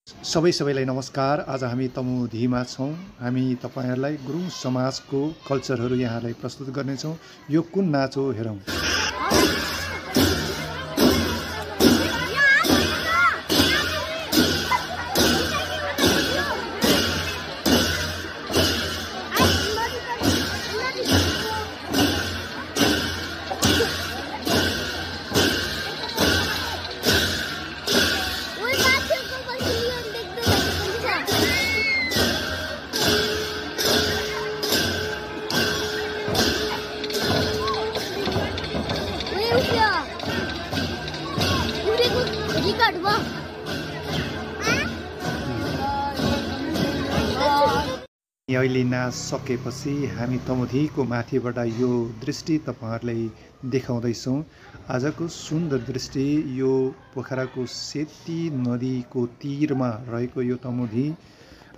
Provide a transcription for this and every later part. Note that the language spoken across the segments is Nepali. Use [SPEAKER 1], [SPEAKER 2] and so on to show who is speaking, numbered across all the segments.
[SPEAKER 1] सबैलाई नमस्कार। आज हामी तमुधीमा छौँ। हामी तपाईहरुलाई गुरुङ समाजको कल्चरहरू यहाँलाई प्रस्तुत गर्नेछौँ। यो कुन नाच हो हेरौँ। अहिले नाच सकेपछि हामी तमुधीको माथिबाट यो दृष्टि तपाईहरुलाई देखाउँदैछौँ। आजको सुन्दर दृष्टि यो पोखराको सेती नदीको तीरमा रहेको यो तमुधी,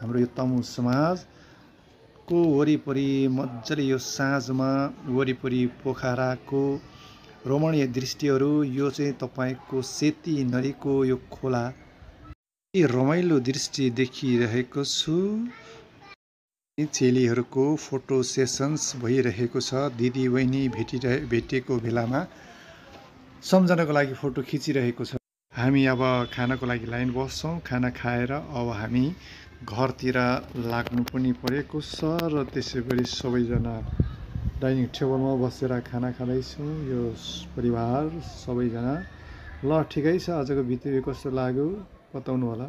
[SPEAKER 1] हाम्रो यो तमु समाजको वरिपरि मज्जाले यो साँझमा वरिपरि पोखराको रमणीय दृश्यहरू। यो चाहिँ तपाईको सेती नदीको यो खोला रमाइलो दृश्य देखिरहेको छु। चेलीहरूको फोटो सेसन्स भइरहेको छ। दिदी बहिनी भेटेको बेलामा सम्झनाको लागि फोटो खिचिरहेको छ। हामी अब खानाको लागि लाइन बस्छौँ। खाना खाएर अब हामी घरतिर लाग्नु पनि परेको छ र त्यसैगरी सबैजना डाइनिङ टेबलमा बसेर खाना खाँदैछौँ। यो परिवार सबैजना। ल ठिकै छ। आजको भिडियो कस्तो लाग्यो बताउनु होला।